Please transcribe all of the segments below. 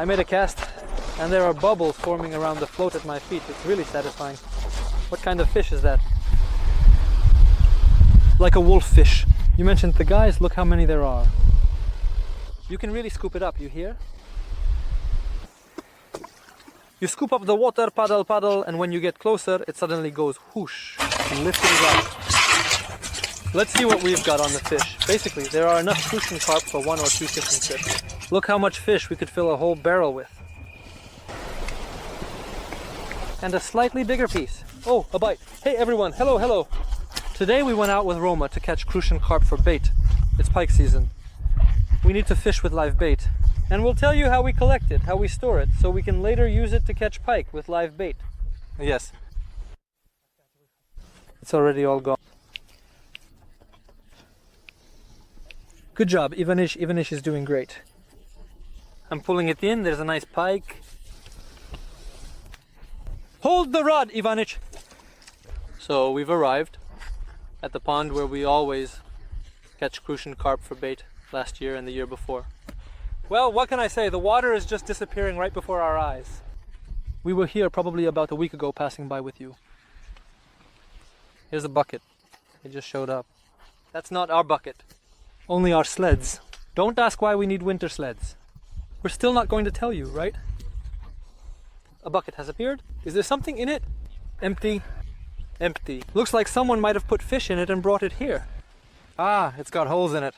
I made a cast and there are bubbles forming around the float at my feet. It's really satisfying. What kind of fish is that? Like a wolf fish. You mentioned the guys, look how many there are. You can really scoop it up, you hear? You scoop up the water, paddle, paddle, and when you get closer, it suddenly goes whoosh, and lift it up. Let's see what we've got on the fish. Basically, there are enough Crucian Carp for 1 or 2 fishing trips. Look how much fish we could fill a whole barrel with. And a slightly bigger piece. Oh, a bite. Hey everyone, hello, hello. Today we went out with Roma to catch Crucian Carp for bait. It's pike season. We need to fish with live bait. And we'll tell you how we collect it, how we store it, so we can later use it to catch pike with live bait. Yes. It's already all gone. Good job, Ivanish is doing great. I'm pulling it in, there's a nice pike. Hold the rod, Ivanish! So we've arrived at the pond where we always catch Crucian Carp for bait last year and the year before. Well, what can I say? The water is just disappearing right before our eyes. We were here probably about a week ago passing by with you. Here's a bucket. It just showed up. That's not our bucket. Only our sleds. Don't ask why we need winter sleds. We're still not going to tell you, right? A bucket has appeared. Is there something in it? Empty. Empty. Looks like someone might have put fish in it and brought it here. Ah, it's got holes in it.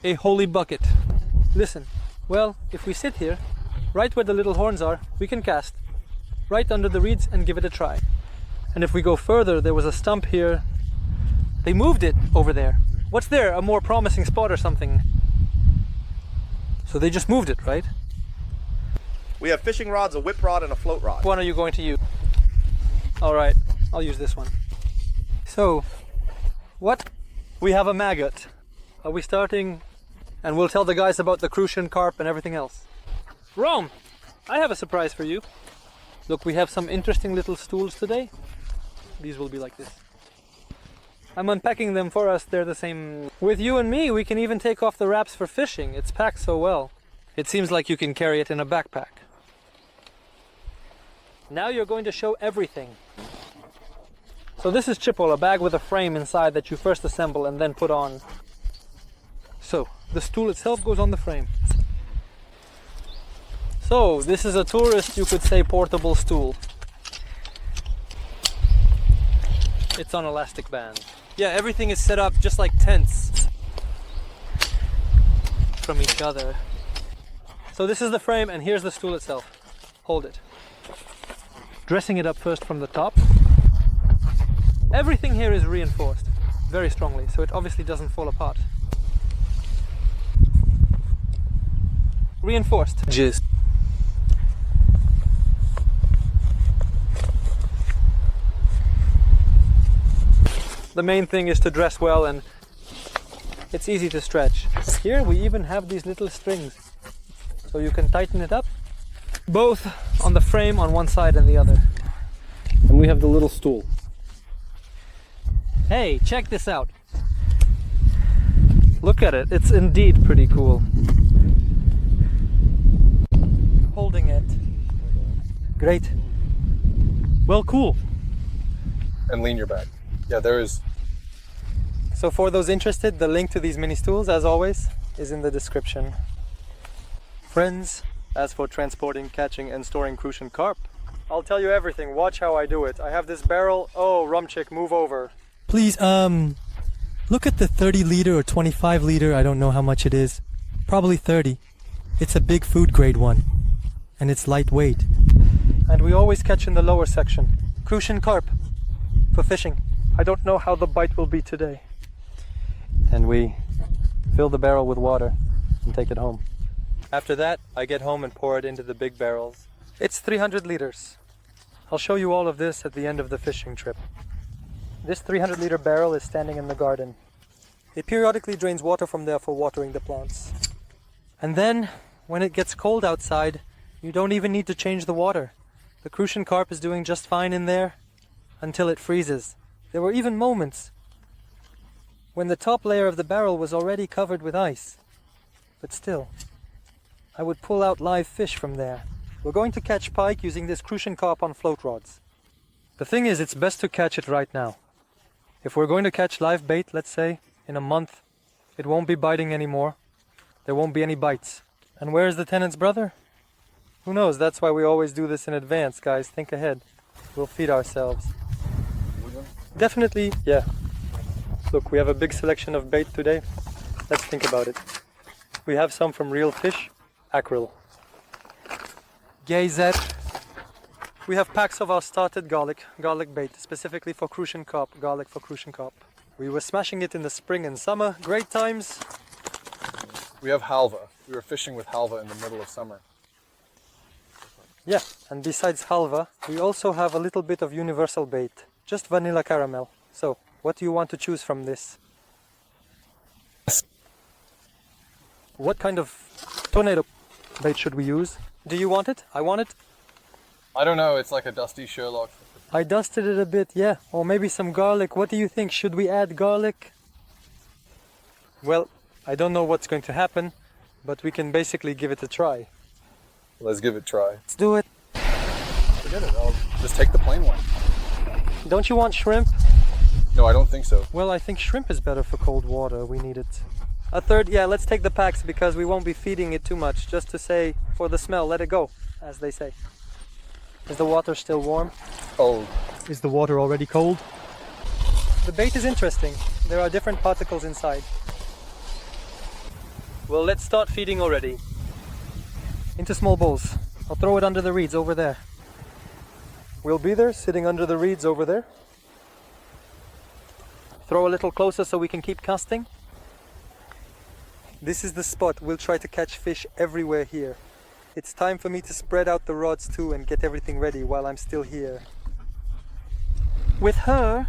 A holy bucket. Listen, well, if we sit here, right where the little horns are, we can cast. Right under the reeds and give it a try. And if we go further, there was a stump here. They moved it over there. What's there? A more promising spot or something? So they just moved it, right? We have fishing rods, a whip rod, and a float rod. Which one are you going to use? Alright, I'll use this one. So, what? We have a maggot. Are we starting? And we'll tell the guys about the Crucian Carp and everything else. Rome, I have a surprise for you. Look, we have some interesting little stools today. These will be like this. I'm unpacking them for us, they're the same. With you and me, we can even take off the wraps for fishing. It's packed so well. It seems like you can carry it in a backpack. Now you're going to show everything. So this is Chipol, a bag with a frame inside that you first assemble and then put on. So, the stool itself goes on the frame. So, this is a tourist, you could say, portable stool. It's on elastic band. Yeah, everything is set up just like tents from each other. So this is the frame and here's the stool itself. Hold it. Dressing it up first from the top. Everything here is reinforced very strongly, so it obviously doesn't fall apart. Reinforced edges. The main thing is to dress well and it's easy to stretch. Here we even have these little strings, so you can tighten it up, both on the frame on one side and the other. And we have the little stool. Hey, check this out. Look at it, it's indeed pretty cool. Holding it. Great. Well, cool. And lean your back. Yeah, there is. So for those interested, the link to these mini stools, as always, is in the description. Friends, as for transporting, catching and storing Crucian Carp, I'll tell you everything. Watch how I do it. I have this barrel. Oh, Rumchick, move over. Please, look at the 30 liter or 25 liter. I don't know how much it is. Probably 30. It's a big food grade one. And it's lightweight. And we always catch in the lower section. Crucian Carp. For fishing. I don't know how the bite will be today. And we fill the barrel with water and take it home. After that, I get home and pour it into the big barrels. It's 300 liters. I'll show you all of this at the end of the fishing trip. This 300 liter barrel is standing in the garden. It periodically drains water from there for watering the plants. And then, when it gets cold outside, you don't even need to change the water. The Crucian Carp is doing just fine in there until it freezes. There were even moments when the top layer of the barrel was already covered with ice. But still, I would pull out live fish from there. We're going to catch pike using this Crucian Carp on float rods. The thing is, it's best to catch it right now. If we're going to catch live bait, let's say, in a month, it won't be biting anymore. There won't be any bites. And where is the tenant's brother? Who knows? That's why we always do this in advance, guys. Think ahead. We'll feed ourselves. Definitely, yeah. Look, we have a big selection of bait today. Let's think about it. We have some from real fish, ackerel, gayzet. We have packs of our started garlic bait, specifically for Crucian Carp, garlic for Crucian Carp. We were smashing it in the spring and summer, great times. We have halva. We were fishing with halva in the middle of summer. Yeah, and besides halva, we also have a little bit of universal bait, just vanilla caramel. So, what do you want to choose from this? What kind of tornado bait should we use? Do you want it? I want it. I don't know, it's like a dusty Sherlock. I dusted it a bit, yeah. Or maybe some garlic. What do you think? Should we add garlic? Well, I don't know what's going to happen, but we can basically give it a try. Let's give it a try. Let's do it. Forget it, I'll just take the plain one. Don't you want shrimp? No, I don't think so. Well, I think shrimp is better for cold water. We need it. A third, yeah, let's take the packs because we won't be feeding it too much. Just to say, for the smell, let it go, as they say. Is the water still warm? Oh. Is the water already cold? The bait is interesting. There are different particles inside. Well, let's start feeding already. Into small bowls. I'll throw it under the reeds over there. We'll be there, sitting under the reeds over there. Throw a little closer so we can keep casting. This is the spot. We'll try to catch fish everywhere here. It's time for me to spread out the rods too and get everything ready while I'm still here. With her...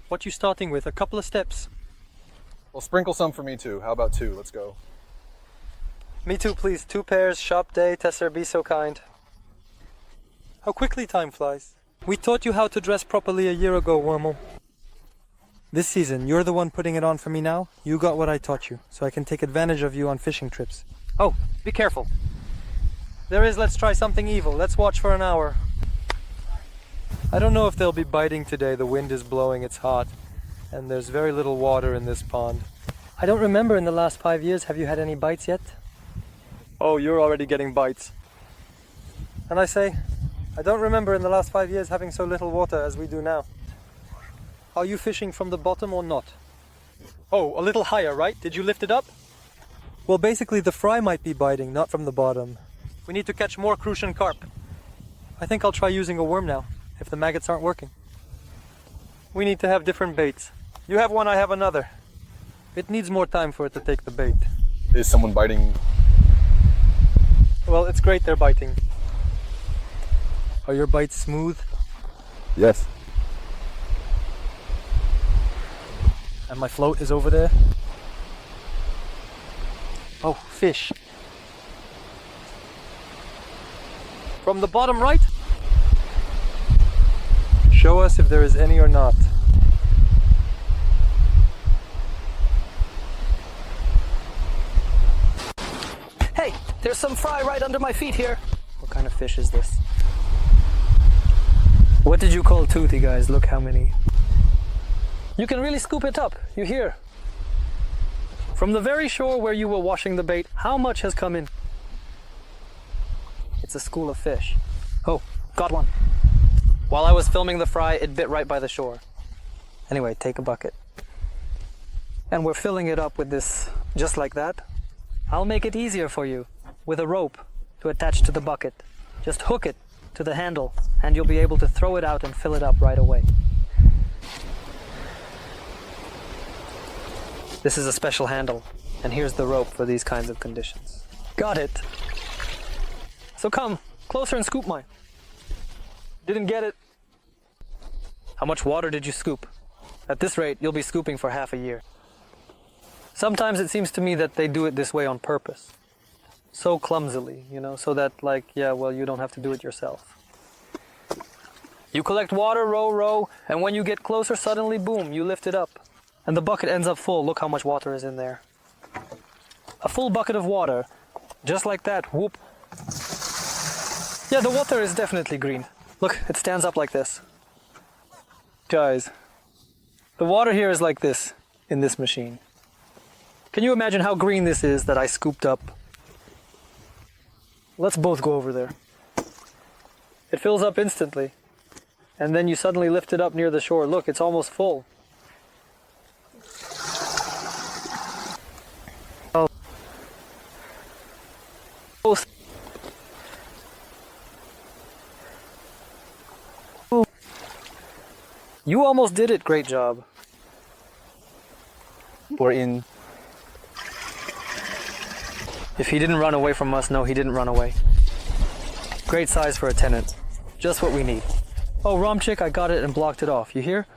What you starting with? A couple of steps? Well, sprinkle some for me too. How about 2? Let's go. Me too, please. 2 pairs, sharp day. Tesser, be so kind. How quickly time flies. We taught you how to dress properly a year ago, Wormel. This season, you're the one putting it on for me now. You got what I taught you, so I can take advantage of you on fishing trips. Oh, be careful. There is, let's try something evil. Let's watch for an hour. I don't know if they'll be biting today. The wind is blowing, it's hot, and there's very little water in this pond. I don't remember in the last 5 years, have you had any bites yet? Oh, you're already getting bites. And I say, I don't remember in the last 5 years having so little water as we do now. Are you fishing from the bottom or not? Oh, a little higher, right? Did you lift it up? Well, basically the fry might be biting, not from the bottom. We need to catch more Crucian Carp. I think I'll try using a worm now, if the maggots aren't working. We need to have different baits. You have one, I have another. It needs more time for it to take the bait. Is someone biting? Well, it's great they're biting. Are your bites smooth? Yes. And my float is over there. Oh, fish. From the bottom right? Show us if there is any or not. Hey, there's some fry right under my feet here. What kind of fish is this? What did you call toothy, guys? Look how many. You can really scoop it up, you hear? From the very shore where you were washing the bait, how much has come in? It's a school of fish. Oh, got one. While I was filming the fry, it bit right by the shore. Anyway, take a bucket. And we're filling it up with this, just like that. I'll make it easier for you, with a rope to attach to the bucket. Just hook it to the handle, and you'll be able to throw it out and fill it up right away. This is a special handle, and here's the rope for these kinds of conditions. Got it! So come, closer and scoop mine. Didn't get it. How much water did you scoop? At this rate, you'll be scooping for half a year. Sometimes it seems to me that they do it this way on purpose. So clumsily, you know, so that like, yeah, well, you don't have to do it yourself. You collect water, row, and when you get closer, suddenly, boom, you lift it up. And the bucket ends up full. Look how much water is in there. A full bucket of water. Just like that. Whoop. Yeah, the water is definitely green. Look, it stands up like this. Guys, the water here is like this in this machine. Can you imagine how green this is that I scooped up? Let's both go over there. It fills up instantly. And then you suddenly lift it up near the shore. Look, it's almost full. Oh. You almost did it. Great job. We're in. If he didn't run away from us, no, he didn't run away. Great size for a tenant. Just what we need. Oh, Romchick, I got it and blocked it off. You hear?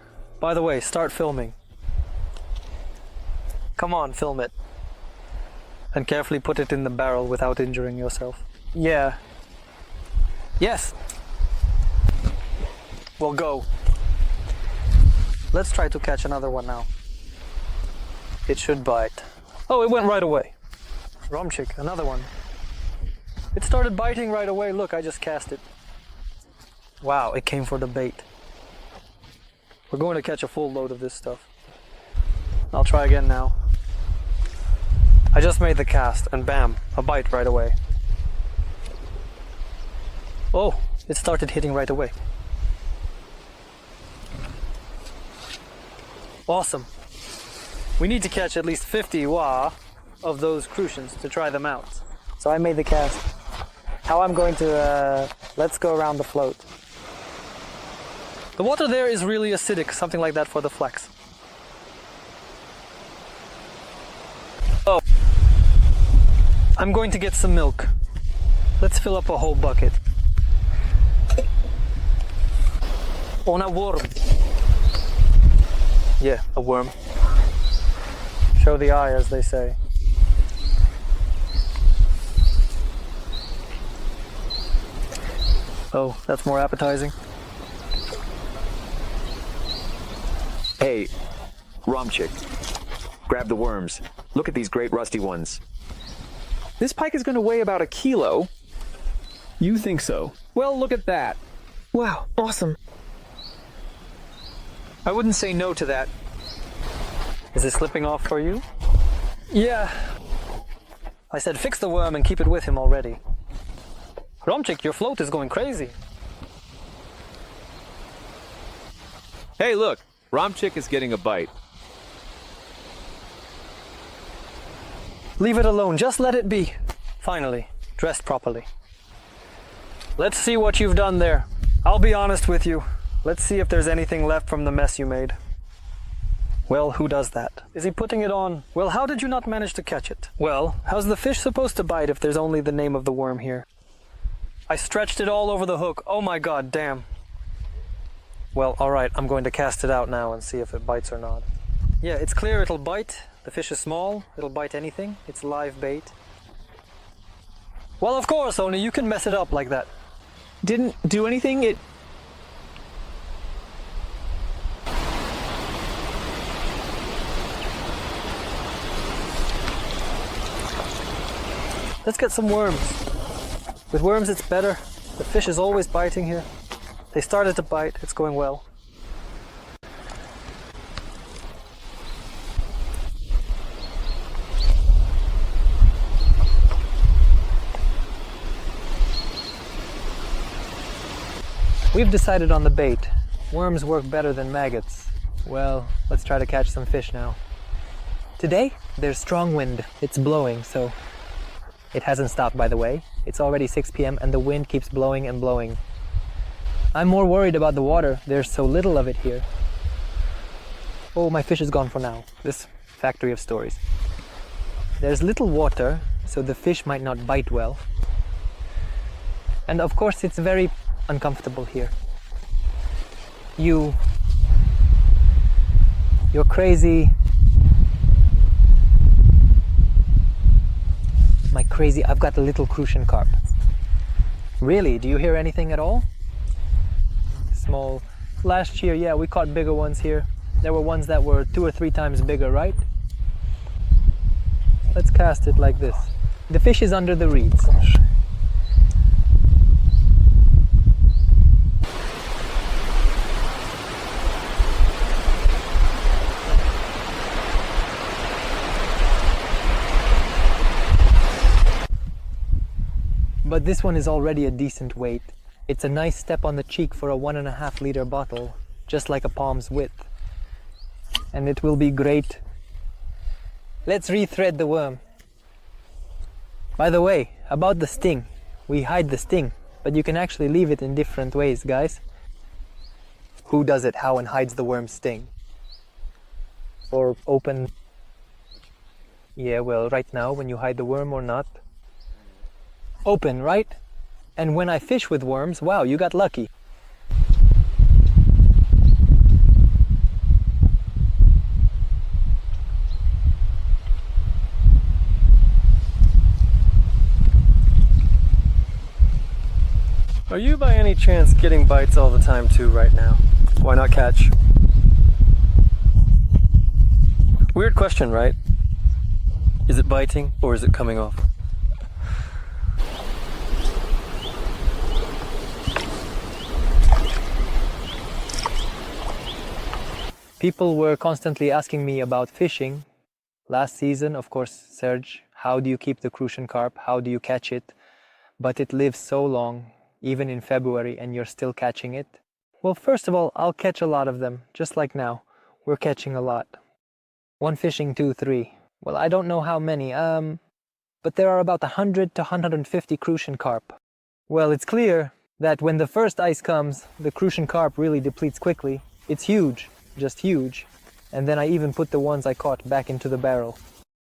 By the way, start filming. Come on, film it. And carefully put it in the barrel without injuring yourself. Yeah. Yes. Well, go. Let's try to catch another one now. It should bite. Oh, it went right away. Romchick, another one. It started biting right away. Look, I just cast it. Wow, it came for the bait. We're going to catch a full load of this stuff. I'll try again now. I just made the cast and bam, a bite right away. Oh, it started hitting right away. Awesome. We need to catch at least 50 wah of those crucians to try them out. So I made the cast. How I'm going to, let's go around the float. The water there is really acidic, something like that for the flex. Oh. I'm going to get some milk. Let's fill up a whole bucket. On a worm. Yeah, a worm. Show the eye, as they say. Oh, that's more appetizing. Hey, Romchick, grab the worms. Look at these great rusty ones. This pike is going to weigh about 1 kilo. You think so? Well, look at that. Wow, awesome. I wouldn't say no to that. Is it slipping off for you? Yeah. I said fix the worm and keep it with him already. Romchick, your float is going crazy. Hey, look, Romchick is getting a bite. Leave it alone, just let it be. Finally, dressed properly. Let's see what you've done there. I'll be honest with you. Let's see if there's anything left from the mess you made. Well, who does that? Is he putting it on? Well, how did you not manage to catch it? Well, how's the fish supposed to bite if there's only the name of the worm here? I stretched it all over the hook. Oh my god, damn. Well, alright, I'm going to cast it out now and see if it bites or not. Yeah, it's clear it'll bite. The fish is small. It'll bite anything. It's live bait. Well, of course, only you can mess it up like that. Didn't do anything, it... Let's get some worms. With worms it's better. The fish is always biting here. They started to bite. It's going well. We've decided on the bait. Worms work better than maggots. Well, let's try to catch some fish now. Today, there's strong wind. It's blowing, so... It hasn't stopped, by the way. It's already 6 p.m. and the wind keeps blowing and blowing. I'm more worried about the water. There's so little of it here. Oh, my fish is gone for now. This factory of stories. There's little water, so the fish might not bite well. And of course, it's very uncomfortable here. You're crazy. I've got a little Crucian Carp. Really? Do you hear anything at all? Small. Last year, yeah, we caught bigger ones here. There were ones that were 2 or 3 times bigger, right? Let's cast it like this. The fish is under the reeds. But this one is already a decent weight. It's a nice step on the cheek for a 1.5 liter bottle, just like a palm's width. And it will be great. Let's rethread the worm. By the way, about the sting. We hide the sting, but you can actually leave it in different ways, guys. Who does it how and hides the worm's sting? Or open... Yeah, well, right now, when you hide the worm or not, open, right? And when I fish with worms, wow, you got lucky. Are you by any chance getting bites all the time too right now? Why not catch? Weird question, right? Is it biting or is it coming off? People were constantly asking me about fishing. Last season, of course, Serge, how do you keep the Crucian carp? How do you catch it? But it lives so long, even in February, and you're still catching it. Well, first of all, I'll catch a lot of them, just like now. We're catching a lot. One fishing, 2, 3. Well, I don't know how many, but there are about 100 to 150 Crucian carp. Well, it's clear that when the first ice comes, the Crucian carp really depletes quickly. It's huge. Just huge, and then I even put the ones I caught back into the barrel.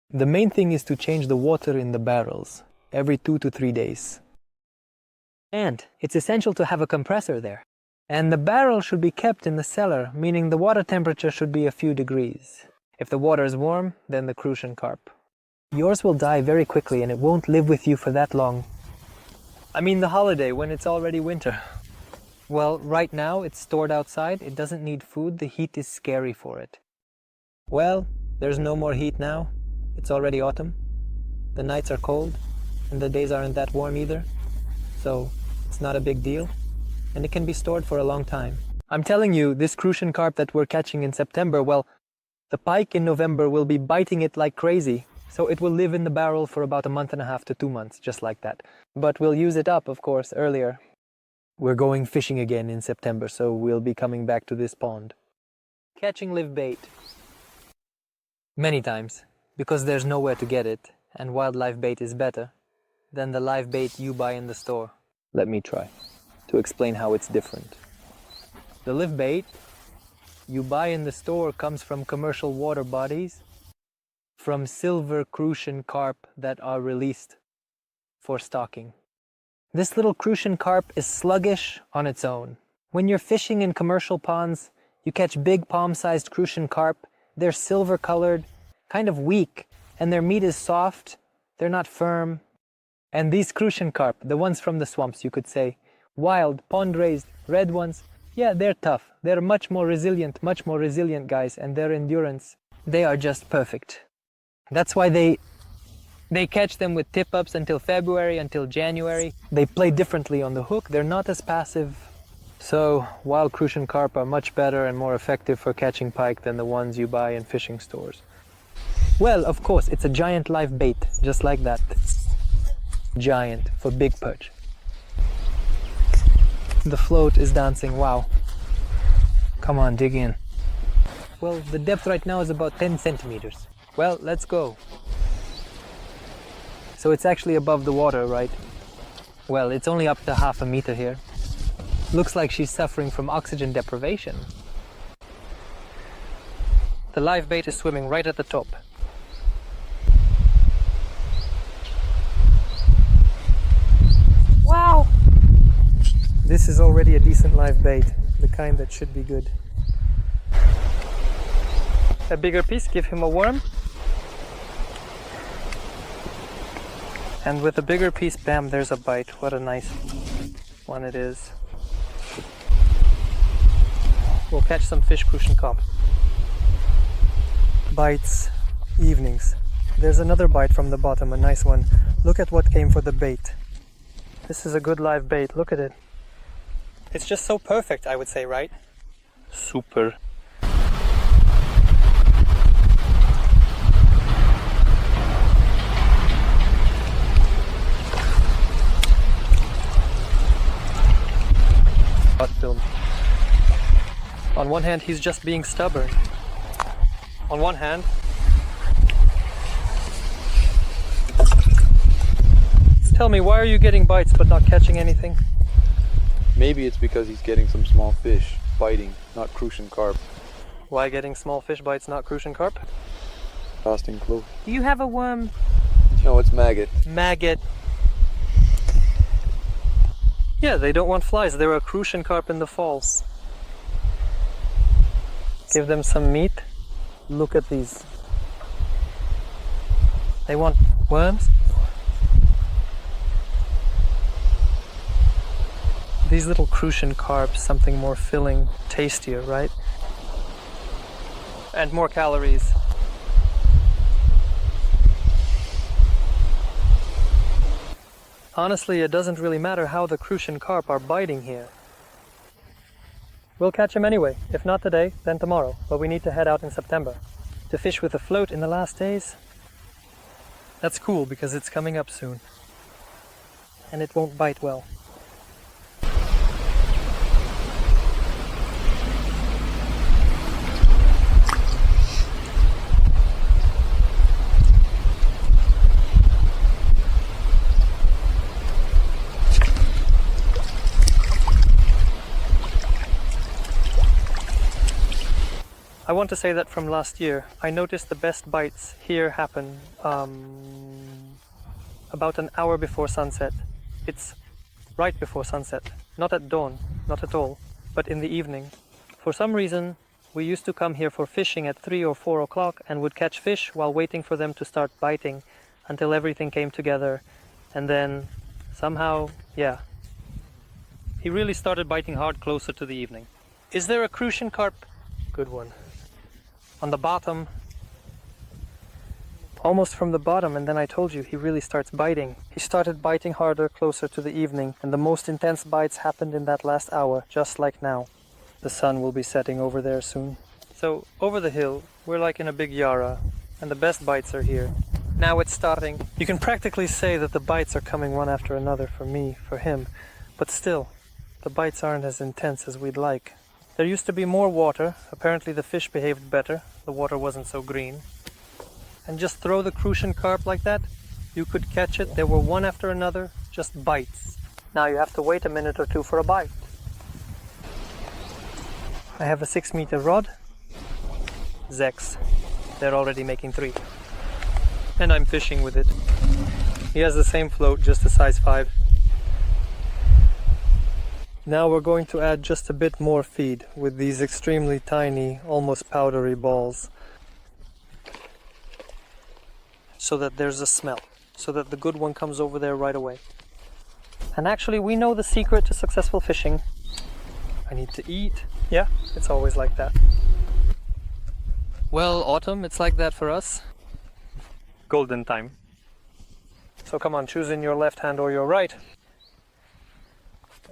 The main thing is to change the water in the barrels every 2 to 3 days. And it's essential to have a compressor there. And the barrel should be kept in the cellar, meaning the water temperature should be a few degrees. If the water is warm, then the Crucian carp. Yours will die very quickly and it won't live with you for that long. I mean the holiday, when it's already winter. Well, right now it's stored outside. It doesn't need food. The heat is scary for it. Well, there's no more heat now. It's already autumn. The nights are cold and the days aren't that warm either. So it's not a big deal and it can be stored for a long time. I'm telling you, this Crucian carp that we're catching in September, well, the pike in November will be biting it like crazy. So it will live in the barrel for about 1.5 to 2 months, just like that. But we'll use it up, of course, earlier. We're going fishing again in September, so we'll be coming back to this pond. Catching live bait. Many times, because there's nowhere to get it, and wildlife bait is better than the live bait you buy in the store. Let me try to explain how it's different. The live bait you buy in the store comes from commercial water bodies, from silver Crucian carp that are released for stocking. This little Crucian carp is sluggish on its own. When you're fishing in commercial ponds, you catch big palm-sized Crucian carp. They're silver-colored, kind of weak, and their meat is soft. They're not firm. And these Crucian carp, the ones from the swamps, you could say, wild, pond-raised, red ones, yeah, they're tough. They're much more resilient, guys, and their endurance, they are just perfect. That's why they catch them with tip-ups until February, until January. They play differently on the hook. They're not as passive. So wild Crucian carp are much better and more effective for catching pike than the ones you buy in fishing stores. Well, of course, it's a giant live bait, just like that. Giant, for big perch. The float is dancing, wow. Come on, dig in. Well, the depth right now is about 10 centimeters. Well, let's go. So it's actually above the water, right? Well, it's only up to 0.5 meter here. Looks like she's suffering from oxygen deprivation. The live bait is swimming right at the top. Wow! This is already a decent live bait, the kind that should be good. A bigger piece, give him a worm. And with a bigger piece, bam, there's a bite. What a nice one it is. We'll catch some fish, Crucian carp. Bites, evenings. There's another bite from the bottom, a nice one. Look at what came for the bait. This is a good live bait, look at it. It's just so perfect, I would say, right? Super. Film. On one hand, he's just being stubborn. On one hand, tell me, why are you getting bites but not catching anything? Maybe it's because he's getting some small fish biting, not Crucian Carp. Why getting small fish bites, not Crucian Carp? Casting close. Do you have a worm? No, it's maggot. Maggot. Yeah, they don't want flies. They're a Crucian Carp in the falls. Give them some meat. Look at these. They want worms? These little Crucian Carps, something more filling, tastier, right? And more calories. Honestly, it doesn't really matter how the Crucian Carp are biting here. We'll catch them anyway. If not today, then tomorrow. But we need to head out in September. To fish with a float in the last days? That's cool because it's coming up soon. And it won't bite well. I want to say that from last year, I noticed the best bites here happen about an hour before sunset. It's right before sunset, not at dawn, not at all, but in the evening. For some reason, we used to come here for fishing at 3 or 4 o'clock and would catch fish while waiting for them to start biting until everything came together. And then somehow, yeah, he really started biting hard closer to the evening. Is there a Crucian Carp? Good one. On the bottom, almost from the bottom, and then I told you he really starts biting. He started biting harder closer to the evening, and the most intense bites happened in that last hour, just like now. The sun will be setting over there soon. So over the hill, we're like in a big yara, and the best bites are here. Now it's starting. You can practically say that the bites are coming one after another for me, for him, but still, the bites aren't as intense as we'd like. There used to be more water. Apparently the fish behaved better. The water wasn't so green. And just throw the Crucian Carp like that, you could catch it. There were one after another, just bites. Now you have to wait a minute or two for a bite. I have a 6-meter rod. Zex. They're already making 3. And I'm fishing with it. He has the same float, just a size 5. Now we're going to add just a bit more feed with these extremely tiny, almost powdery balls. So that there's a smell, so that the good one comes over there right away. And actually we know the secret to successful fishing. I need to eat. Yeah, it's always like that. Well, autumn, it's like that for us. Golden time. So come on, choose in your left hand or your right.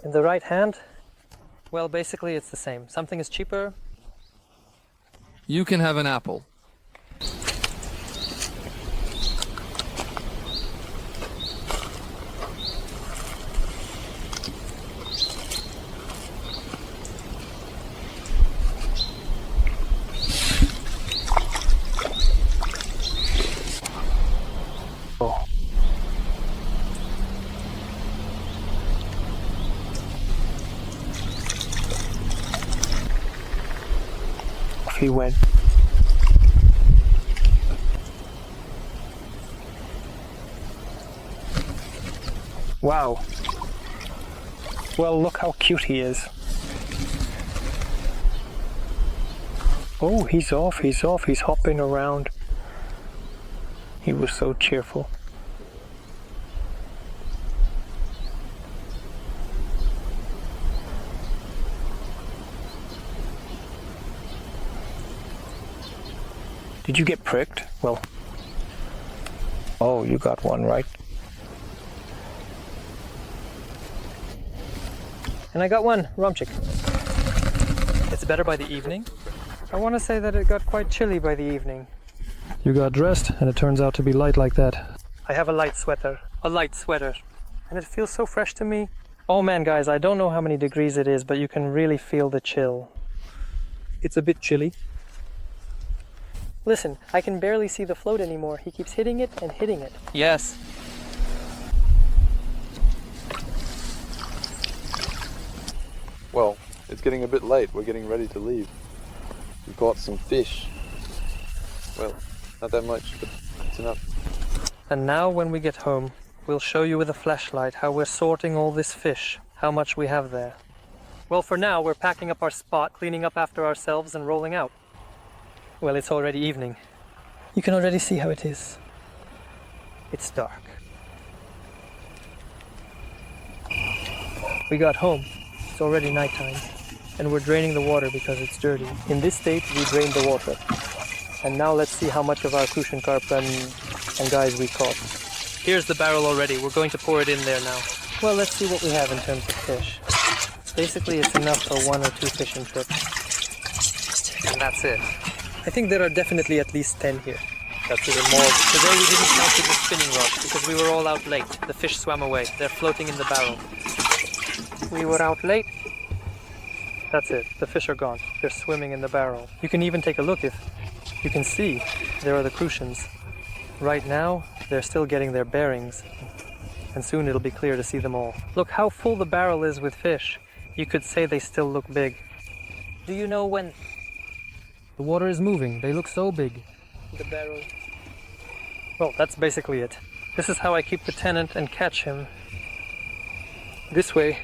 In the right hand, well, basically it's the same. Something is cheaper. You can have an apple. Oh. He went. Wow. Well, look how cute he is. Oh, he's off, he's hopping around. He was so cheerful. Did you get pricked? Well, Oh, you got one, right? And I got one, Romchik. It's better by the evening. I want to say that it got quite chilly by the evening. You got dressed, and it turns out to be light like that. I have a light sweater. A light sweater. And it feels so fresh to me. Oh man, guys, I don't know how many degrees it is, but you can really feel the chill. It's a bit chilly. Listen, I can barely see the float anymore. He keeps hitting it and hitting it. Yes. Well, it's getting a bit late. We're getting ready to leave. We caught some fish. Well, not that much, but it's enough. And now when we get home, we'll show you with a flashlight how we're sorting all this fish, how much we have there. Well, for now, we're packing up our spot, cleaning up after ourselves, and rolling out. Well, it's already evening. You can already see how it is. It's dark. We got home. It's already nighttime. And we're draining the water because it's dirty. In this state, we drained the water. And now let's see how much of our Crucian Carp and guys we caught. Here's the barrel already. We're going to pour it in there now. Well, let's see what we have in terms of fish. Basically, it's enough for 1 or 2 fishing trips. And that's it. I think there are definitely at least 10 here. That's even more. Today we didn't count with the spinning rod because we were all out late. The fish swam away. They're floating in the barrel. We were out late. That's it. The fish are gone. They're swimming in the barrel. You can even take a look if you can see. There are the Crucians. Right now, they're still getting their bearings. And soon it'll be clear to see them all. Look how full the barrel is with fish. You could say they still look big. Do you know when The water is moving. They look so big. the barrel... Well, that's basically it. This is how I keep the tenant and catch him. This way,